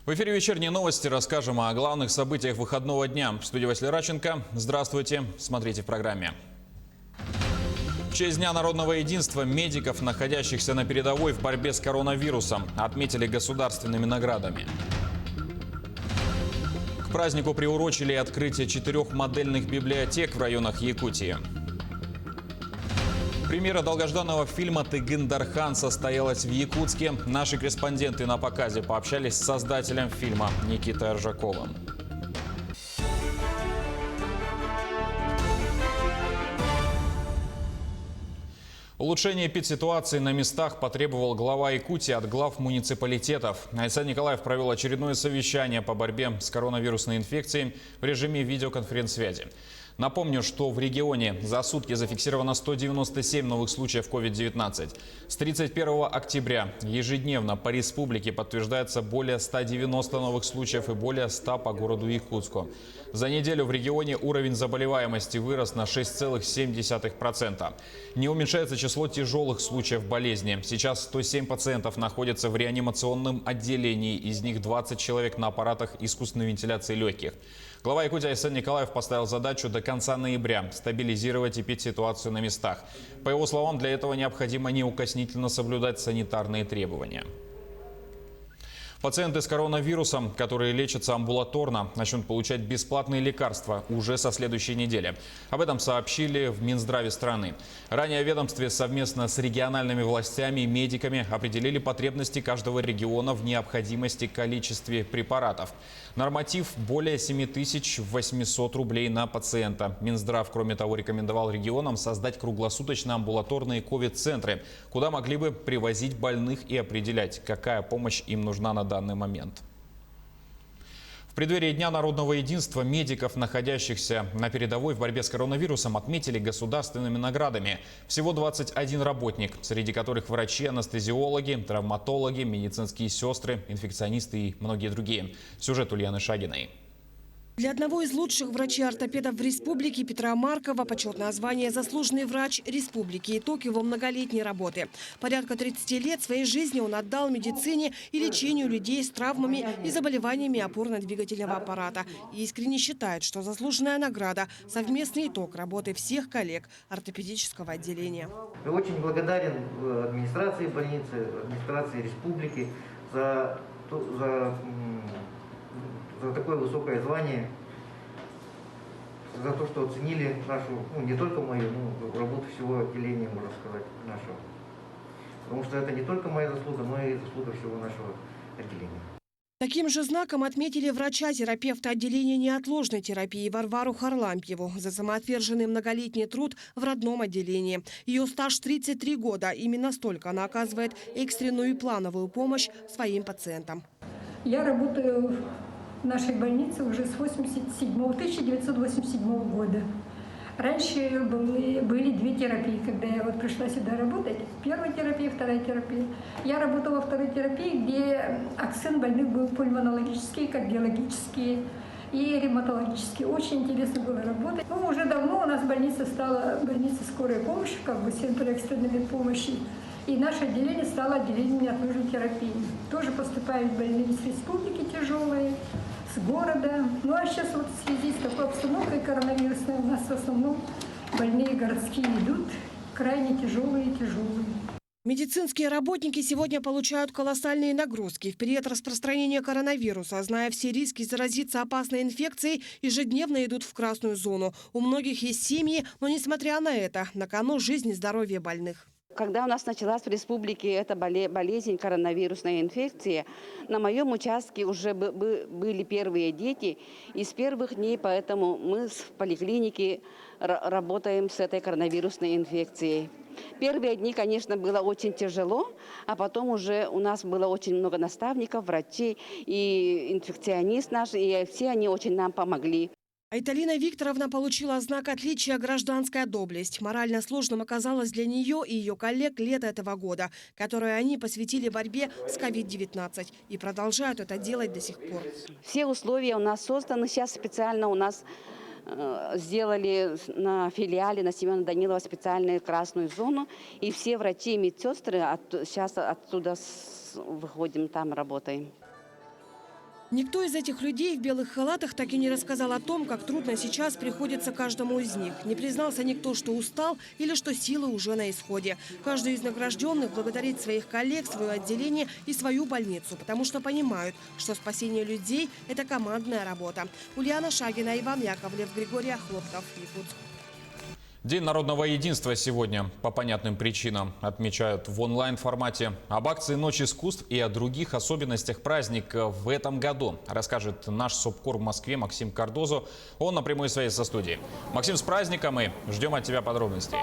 В эфире «Вечерние новости» расскажем о главных событиях выходного дня. В студии Василий Радченко. Здравствуйте. Смотрите в программе. В честь Дня народного единства медиков, находящихся на передовой в борьбе с коронавирусом, отметили государственными наградами. К празднику приурочили открытие 4 модельных библиотек в районах Якутии. Премьера долгожданного фильма «Тыгын-Дархан» состоялась в Якутске. Наши корреспонденты на показе пообщались с создателем фильма Никитой Аржаковым. Улучшение эпидситуации на местах потребовал глава Якутии от глав муниципалитетов. Айсан Николаев провел очередное совещание по борьбе с коронавирусной инфекцией в режиме видеоконференц-связи. Напомню, что в регионе за сутки зафиксировано 197 новых случаев COVID-19. С 31 октября ежедневно по республике подтверждается более 190 новых случаев и более 100 по городу Якутску. За неделю в регионе уровень заболеваемости вырос на 6,7%. Не уменьшается число тяжелых случаев болезни. Сейчас 107 пациентов находятся в реанимационном отделении, из них 20 человек на аппаратах искусственной вентиляции легких. Глава Якутии Айсан Николаев поставил задачу до конца ноября стабилизировать эпидситуацию на местах. По его словам, для этого необходимо неукоснительно соблюдать санитарные требования. Пациенты с коронавирусом, которые лечатся амбулаторно, начнут получать бесплатные лекарства уже со следующей недели. Об этом сообщили в Минздраве страны. Ранее в ведомстве совместно с региональными властями и медиками определили потребности каждого региона в необходимости количестве препаратов. Норматив более 7800 рублей на пациента. Минздрав, кроме того, рекомендовал регионам создать круглосуточно амбулаторные ковид-центры, куда могли бы привозить больных и определять, какая помощь им нужна на данный момент. В преддверии Дня народного единства медиков, находящихся на передовой в борьбе с коронавирусом, отметили государственными наградами. Всего 21 работник, среди которых врачи, анестезиологи, травматологи, медицинские сестры, инфекционисты и многие другие. Сюжет Ульяны Шагиной. Для одного из лучших врачей-ортопедов в республике Петра Маркова почетное звание «Заслуженный врач республики» – итог его многолетней работы. Порядка 30 лет своей жизни он отдал медицине и лечению людей с травмами и заболеваниями опорно-двигательного аппарата. И искренне считает, что заслуженная награда – совместный итог работы всех коллег ортопедического отделения. Я очень благодарен администрации больницы, администрации республики за такое высокое звание, за то, что оценили нашу, не только мою, но работу всего отделения, можно сказать, нашего. Потому что это не только моя заслуга, но и заслуга всего нашего отделения. Таким же знаком отметили врача-терапевта отделения неотложной терапии Варвару Харлампьеву за самоотверженный многолетний труд в родном отделении. Ее стаж 33 года. Именно столько она оказывает экстренную и плановую помощь своим пациентам. Я работаю в нашей больнице уже с 1987 года. Раньше были 2 терапии, когда я пришла сюда работать. Первая терапия, вторая терапия. Я работала во второй терапии, где акцент больных был пульмонологический, кардиологический и ревматологический. Очень интересно было работать. Уже давно у нас больница стала больницей скорой помощи, центр экстренной помощи. И наше отделение стало отделением неотложной терапии. Тоже поступают больные из республики тяжелые, с города. А сейчас в связи с такой обстановкой коронавирусной у нас в основном больные городские идут, крайне тяжелые и тяжелые. Медицинские работники сегодня получают колоссальные нагрузки. В период распространения коронавируса, зная все риски заразиться опасной инфекцией, ежедневно идут в красную зону. У многих есть семьи, но несмотря на это, на кону жизнь и здоровье больных. Когда у нас началась в республике эта болезнь, коронавирусная инфекция, на моем участке уже были первые дети. И с первых дней поэтому мы в поликлинике работаем с этой коронавирусной инфекцией. Первые дни, конечно, было очень тяжело, а потом уже у нас было очень много наставников, врачей и инфекционист наш, и все они очень нам помогли. Айталина Викторовна получила знак отличия «Гражданская доблесть». Морально сложным оказалось для нее и ее коллег лето этого года, которое они посвятили борьбе с COVID-19 и продолжают это делать до сих пор. Все условия у нас созданы. Сейчас специально у нас сделали на филиале на Семена Данилова специальную красную зону. И все врачи и медсестры сейчас оттуда выходим, там работаем. Никто из этих людей в белых халатах так и не рассказал о том, как трудно сейчас приходится каждому из них. Не признался никто, что устал или что силы уже на исходе. Каждый из награжденных благодарит своих коллег, свое отделение и свою больницу, потому что понимают, что спасение людей – это командная работа. Ульяна Шагина, Иван Яковлев, Григорий Охлопков, Якутск. День народного единства сегодня по понятным причинам отмечают в онлайн-формате. Об акции «Ночь искусств» и о других особенностях праздника в этом году расскажет наш СОБКОР в Москве Максим Кардозо. Он на прямой связи со студией. Максим, с праздником и ждем от тебя подробностей.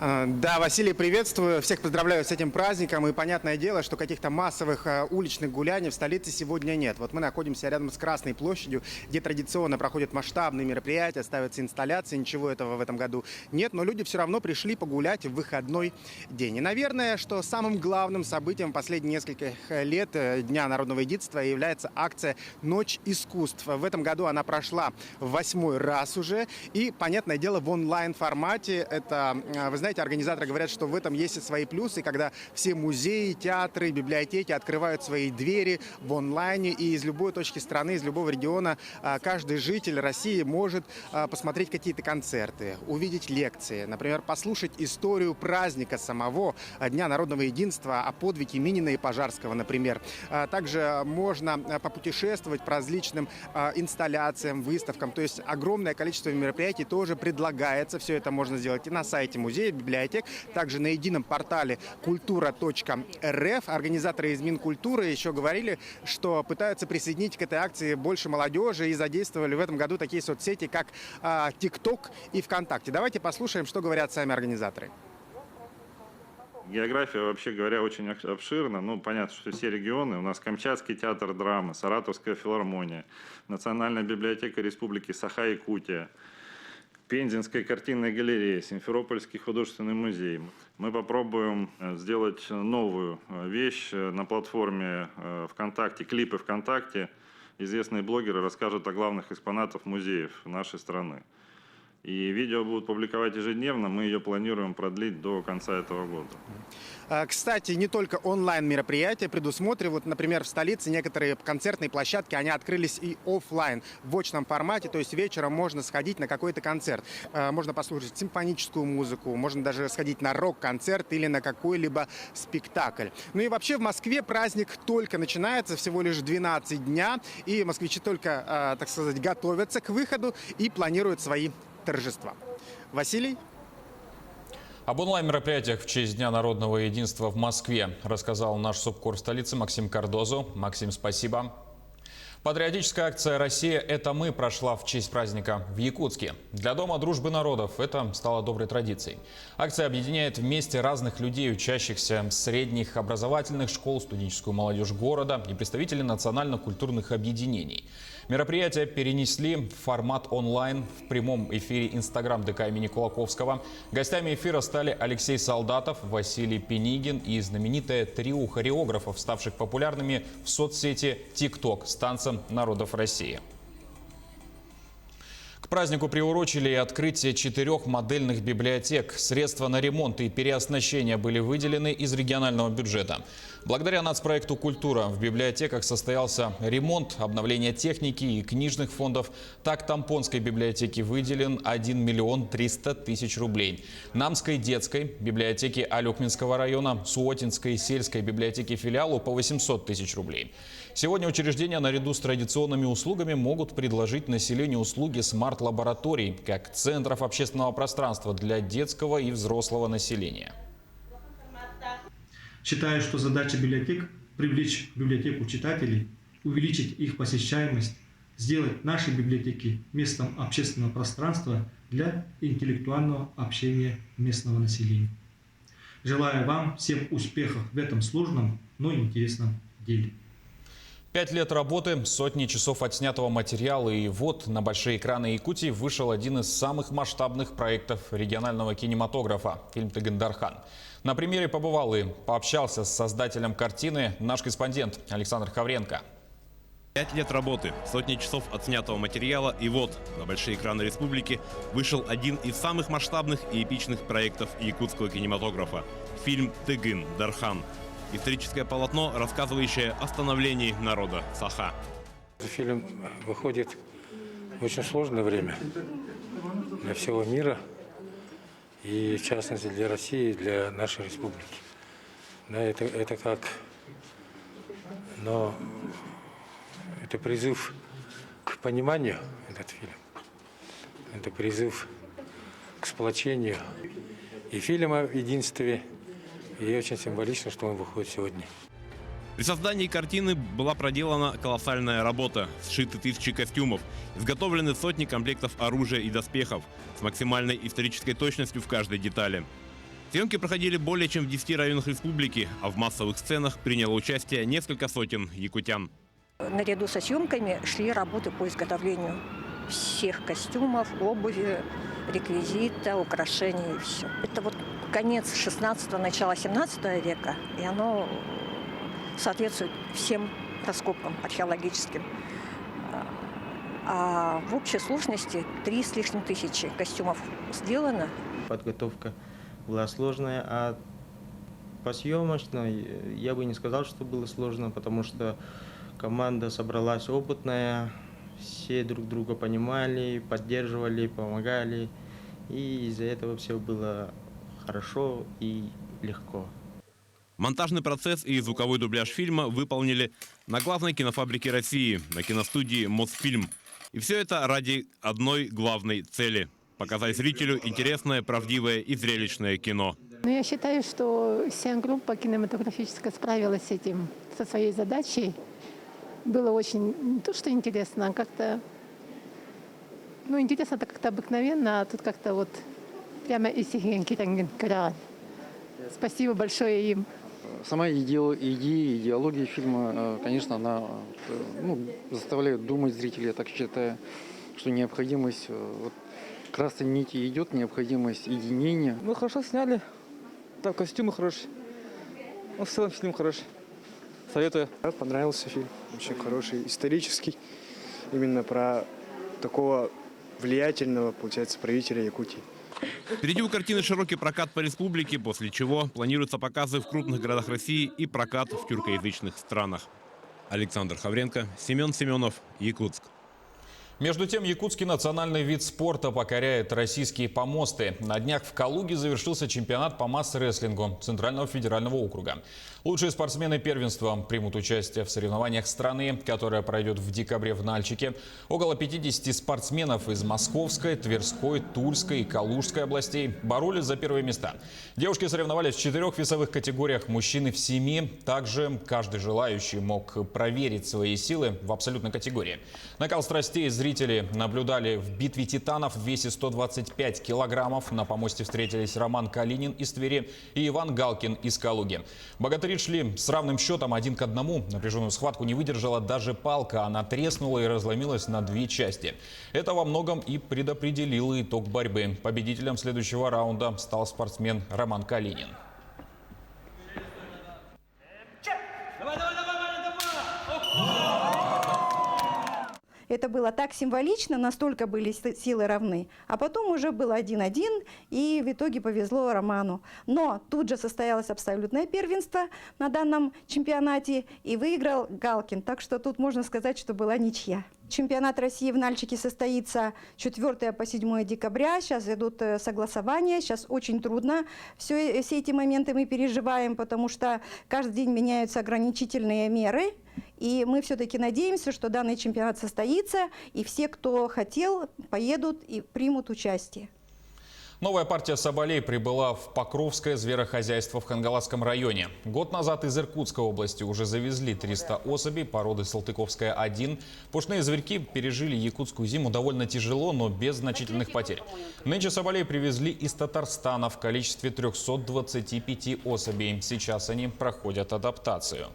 Да, Василий, приветствую. Всех поздравляю с этим праздником. И понятное дело, что каких-то массовых уличных гуляний в столице сегодня нет. Вот мы находимся рядом с Красной площадью, где традиционно проходят масштабные мероприятия, ставятся инсталляции. Ничего этого в этом году нет, но люди все равно пришли погулять в выходной день. И, наверное, что самым главным событием последних нескольких лет Дня народного единства является акция «Ночь искусств». В этом году она прошла в 8-й раз уже. И, понятное дело, в онлайн-формате. Это, вы знаете, организаторы говорят, что в этом есть и свои плюсы, когда все музеи, театры, библиотеки открывают свои двери в онлайне, и из любой точки страны, из любого региона каждый житель России может посмотреть какие-то концерты, увидеть лекции, например, послушать историю праздника самого Дня народного единства, о подвиге Минина и Пожарского, например. Также можно попутешествовать по различным инсталляциям, выставкам, то есть огромное количество мероприятий тоже предлагается. Все это можно сделать и на сайте музея, библиотек, также на едином портале kultura.rf. Организаторы из Минкультуры еще говорили, что пытаются присоединить к этой акции больше молодежи и задействовали в этом году такие соцсети, как ТикТок и ВКонтакте. Давайте послушаем, что говорят сами организаторы. География, вообще говоря, очень обширна. Ну, понятно, что все регионы. У нас Камчатский театр драмы, Саратовская филармония, Национальная библиотека Республики Саха-Якутия, Пензенская картинная галерея, Симферопольский художественный музей. Мы попробуем сделать новую вещь на платформе ВКонтакте, клипы ВКонтакте. Известные блогеры расскажут о главных экспонатах музеев нашей страны. И видео будут публиковать ежедневно, мы ее планируем продлить до конца этого года. Кстати, не только онлайн-мероприятия предусмотрены. Вот, например, в столице некоторые концертные площадки, они открылись и офлайн, в очном формате. То есть вечером можно сходить на какой-то концерт. Можно послушать симфоническую музыку, можно даже сходить на рок-концерт или на какой-либо спектакль. Ну и вообще в Москве праздник только начинается, всего лишь 12 дня. И москвичи только, так сказать, готовятся к выходу и планируют свои торжества. Василий? Об онлайн-мероприятиях в честь Дня народного единства в Москве рассказал наш СОБКОР в столице Максим Кардозо. Максим, спасибо. Патриотическая акция «Россия – это мы» прошла в честь праздника в Якутске. Для Дома дружбы народов это стало доброй традицией. Акция объединяет вместе разных людей, учащихся средних образовательных школ, студенческую молодежь города и представителей национально-культурных объединений. Мероприятие перенесли в формат онлайн в прямом эфире Инстаграм ДК имени Кулаковского. Гостями эфира стали Алексей Солдатов, Василий Пенигин и знаменитое трио хореографов, ставших популярными в соцсети ТикТок с танцем народов России. К празднику приурочили и открытие 4 модельных библиотек. Средства на ремонт и переоснащение были выделены из регионального бюджета. Благодаря нацпроекту «Культура» в библиотеках состоялся ремонт, обновление техники и книжных фондов. Так, Тампонской библиотеке выделен 1 миллион 300 тысяч рублей. Намской детской библиотеке Алюкминского района, Суотинской сельской библиотеке филиалу по 800 тысяч рублей. Сегодня учреждения наряду с традиционными услугами могут предложить населению услуги смарт-лабораторий, как центров общественного пространства для детского и взрослого населения. Считаю, что задача библиотек – привлечь в библиотеку читателей, увеличить их посещаемость, сделать наши библиотеки местом общественного пространства для интеллектуального общения местного населения. Желаю вам всем успехов в этом сложном, но интересном деле. 5 лет работы, сотни часов отснятого материала, и вот на большие экраны Якутии вышел один из самых масштабных проектов регионального кинематографа – фильм «Тыгын Дархан». На премьере побывал и пообщался с создателем картины наш корреспондент Александр Хавренко. 5 лет работы, сотни часов отснятого материала, и вот на большие экраны республики вышел один из самых масштабных и эпичных проектов якутского кинематографа – фильм «Тыгын Дархан». Историческое полотно, рассказывающее о становлении народа Саха. Фильм выходит в очень сложное время для всего мира и, в частности, для России, для нашей республики. Да, это как, но это призыв к пониманию, этот фильм. Это призыв к сплочению и фильм о единстве, и очень символично, что он выходит сегодня. При создании картины была проделана колоссальная работа. Сшиты тысячи костюмов, изготовлены сотни комплектов оружия и доспехов с максимальной исторической точностью в каждой детали. Съемки проходили более чем в 10 районах республики, а в массовых сценах приняло участие несколько сотен якутян. Наряду со съемками шли работы по изготовлению всех костюмов, обуви, реквизита, украшений и все. Это вот конец 16-го, начало 17 века, и оно соответствует всем раскопкам археологическим. А в общей сложности 3 с лишним тысячи костюмов сделано. Подготовка была сложная, а по съемочной я бы не сказал, что было сложно, потому что команда собралась опытная, все друг друга понимали, поддерживали, помогали, и из-за этого все было хорошо и легко. Монтажный процесс и звуковой дубляж фильма выполнили на главной кинофабрике России, на киностудии «Мосфильм». И все это ради одной главной цели – показать зрителю интересное, правдивое и зрелищное кино. Я считаю, что вся группа кинематографическая справилась с этим, со своей задачей. Было очень не то, что интересно, а как-то, интересно-то как-то обыкновенно, а тут как-то вот прямо из игры. Спасибо большое им. Сама идеология фильма, конечно, она заставляет думать зрителей. Я так считаю, что необходимость, красной нити идет, необходимость единения. Мы хорошо сняли, там костюмы хорошие, в целом фильм хороший. Советую. Понравился фильм, очень хороший, исторический, именно про такого влиятельного, получается, правителя Якутии. Впереди у картины широкий прокат по республике, после чего планируются показы в крупных городах России и прокат в тюркоязычных странах. Александр Хавренко, Семен Семенов, Якутск. Между тем, якутский национальный вид спорта покоряет российские помосты. На днях в Калуге завершился чемпионат по масс-рестлингу Центрального федерального округа. Лучшие спортсмены первенства примут участие в соревнованиях страны, которое пройдет в декабре в Нальчике. Около 50 спортсменов из Московской, Тверской, Тульской и Калужской областей боролись за первые места. Девушки соревновались в 4 весовых категориях, мужчины в 7. Также каждый желающий мог проверить свои силы в абсолютной категории. Накал страстей зрители наблюдали в битве титанов в весе 125 килограммов. На помосте встретились Роман Калинин из Твери и Иван Галкин из Калуги. Богатыри шли с равным счетом 1-1. Напряженную схватку не выдержала даже палка. Она треснула и разломилась на 2 части. Это во многом и предопределило итог борьбы. Победителем следующего раунда стал спортсмен Роман Калинин. Это было так символично, настолько были силы равны. А потом уже было 1-1, и в итоге повезло Роману. Но тут же состоялось абсолютное первенство на данном чемпионате, и выиграл Галкин. Так что тут можно сказать, что была ничья. Чемпионат России в Нальчике состоится 4 по 7 декабря. Сейчас идут согласования. Сейчас очень трудно. Все эти моменты мы переживаем, потому что каждый день меняются ограничительные меры. И мы все-таки надеемся, что данный чемпионат состоится, и все, кто хотел, поедут и примут участие. Новая партия соболей прибыла в Покровское зверохозяйство в Хангаласском районе. Год назад из Иркутской области уже завезли 300 особей породы Салтыковская-1. Пушные зверьки пережили якутскую зиму довольно тяжело, но без значительных потерь. Нынче соболей привезли из Татарстана в количестве 325 особей. Сейчас они проходят адаптацию.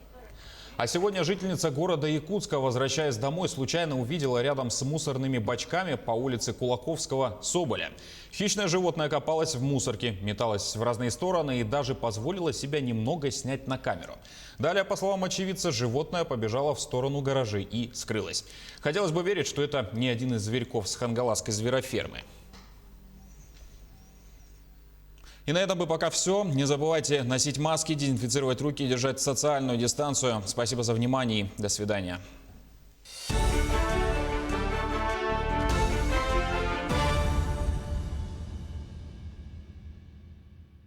А сегодня жительница города Якутска, возвращаясь домой, случайно увидела рядом с мусорными бачками по улице Кулаковского соболя. Хищное животное копалось в мусорке, металось в разные стороны и даже позволило себя немного снять на камеру. Далее, по словам очевидца, животное побежало в сторону гаражей и скрылось. Хотелось бы верить, что это не один из зверьков с хангаласской зверофермы. И на этом бы пока все. Не забывайте носить маски, дезинфицировать руки и держать социальную дистанцию. Спасибо за внимание и до свидания.